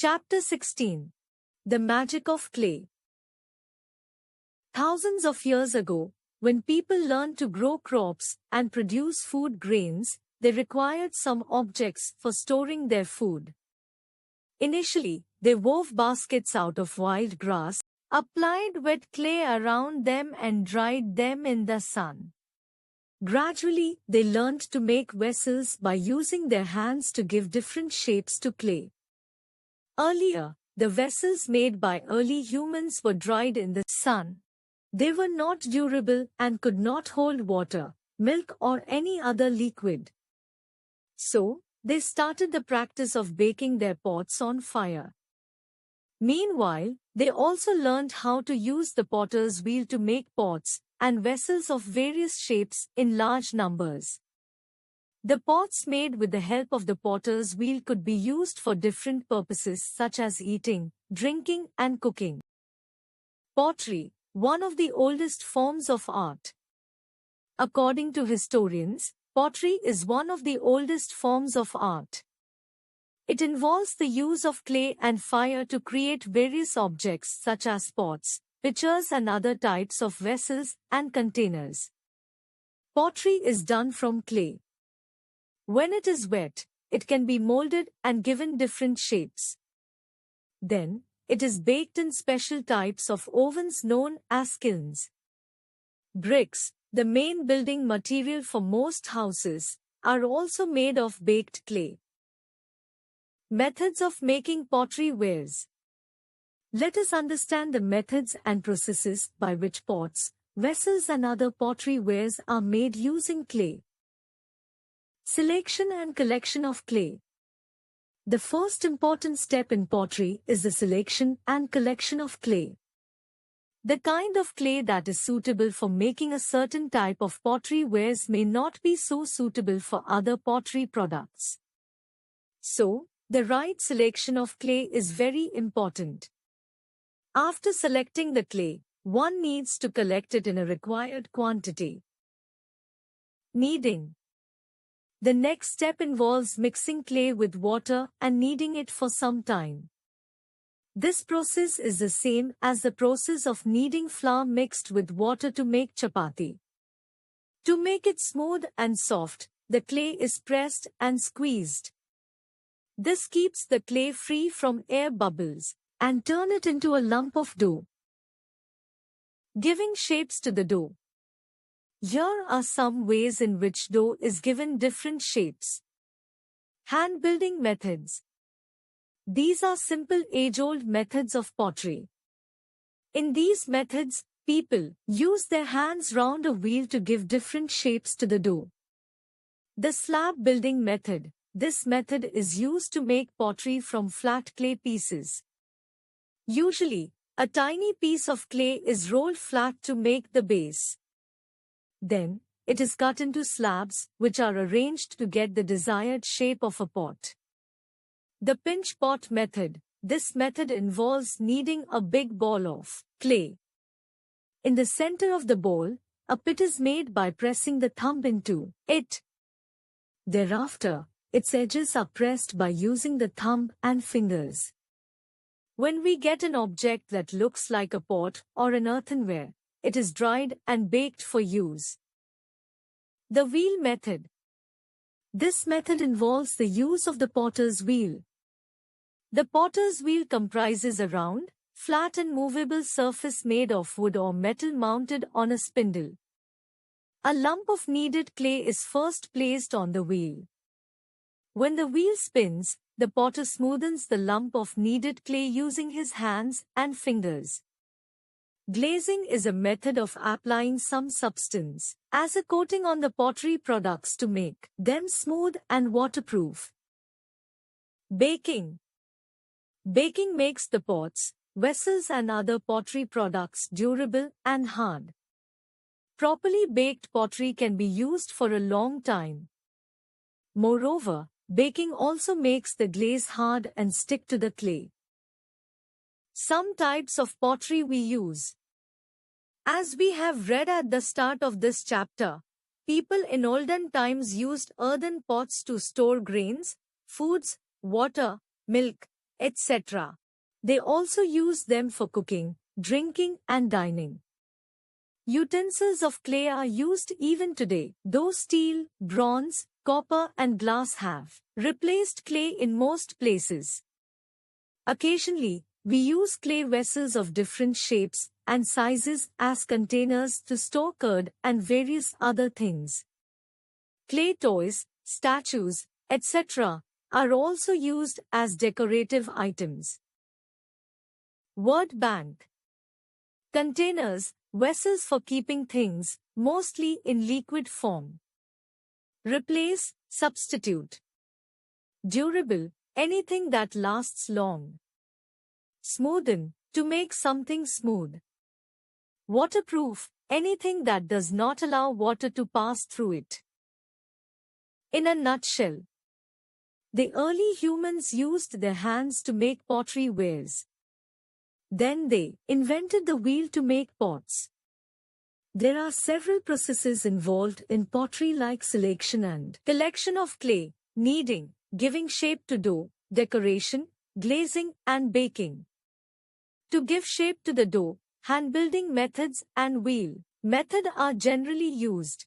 Chapter 16. The Magic of Clay. Thousands of years ago, when people learned to grow crops and produce food grains, they required some objects for storing their food. Initially, they wove baskets out of wild grass, applied wet clay around them and dried them in the sun. Gradually, they learned to make vessels by using their hands to give different shapes to clay. Earlier, the vessels made by early humans were dried in the sun. They were not durable and could not hold water, milk or any other liquid. So, they started the practice of baking their pots on fire. Meanwhile, they also learned how to use the potter's wheel to make pots and vessels of various shapes in large numbers. The pots made with the help of the potter's wheel could be used for different purposes such as eating, drinking, and cooking. Pottery, one of the oldest forms of art. According to historians, pottery is one of the oldest forms of art. It involves the use of clay and fire to create various objects such as pots, pitchers and other types of vessels and containers. Pottery is done from clay. When it is wet, it can be molded and given different shapes. Then, it is baked in special types of ovens known as kilns. Bricks, the main building material for most houses, are also made of baked clay. Methods of making pottery wares. Let us understand the methods and processes by which pots, vessels and other pottery wares are made using clay. Selection and collection of clay. The first important step in pottery is the selection and collection of clay. The kind of clay that is suitable for making a certain type of pottery wares may not be so suitable for other pottery products. So, the right selection of clay is very important. After selecting the clay, one needs to collect it in a required quantity. Kneading. The next step involves mixing clay with water and kneading it for some time. This process is the same as the process of kneading flour mixed with water to make chapati. To make it smooth and soft, the clay is pressed and squeezed. This keeps the clay free from air bubbles and turn it into a lump of dough. Giving shapes to the dough. Here are some ways in which dough is given different shapes. Hand building methods. These are simple age-old methods of pottery. In these methods, people use their hands round a wheel to give different shapes to the dough. The slab building method. This method is used to make pottery from flat clay pieces. Usually, a tiny piece of clay is rolled flat to make the base. Then, it is cut into slabs, which are arranged to get the desired shape of a pot. The pinch pot method. This method involves kneading a big ball of clay. In the center of the bowl, a pit is made by pressing the thumb into it. Thereafter, its edges are pressed by using the thumb and fingers. When we get an object that looks like a pot or an earthenware, it is dried and baked for use. The wheel method. This method involves the use of the potter's wheel. The potter's wheel comprises a round, flat and movable surface made of wood or metal mounted on a spindle. A lump of kneaded clay is first placed on the wheel. When the wheel spins, the potter smoothens the lump of kneaded clay using his hands and fingers. Glazing is a method of applying some substance as a coating on the pottery products to make them smooth and waterproof. Baking. Baking makes the pots, vessels and other pottery products durable and hard. Properly baked pottery can be used for a long time. Moreover, baking also makes the glaze hard and stick to the clay. Some types of pottery we use. As we have read at the start of this chapter, people in olden times used earthen pots to store grains, foods, water, milk, etc. They also use them for cooking, drinking, and dining. Utensils of clay are used even today, though steel, bronze, copper, and glass have replaced clay in most places. Occasionally, we use clay vessels of different shapes and sizes as containers to store curd and various other things. Clay toys, statues, etc. are also used as decorative items. Word bank. Containers, vessels for keeping things, mostly in liquid form. Replace, substitute. Durable, anything that lasts long. Smoothen, to make something smooth. Waterproof, anything that does not allow water to pass through it. In a nutshell, the early humans used their hands to make pottery wares. Then they invented the wheel to make pots. There are several processes involved in pottery like selection and collection of clay, kneading, giving shape to dough, decoration, glazing, and baking. To give shape to the dough, hand building methods and wheel method are generally used.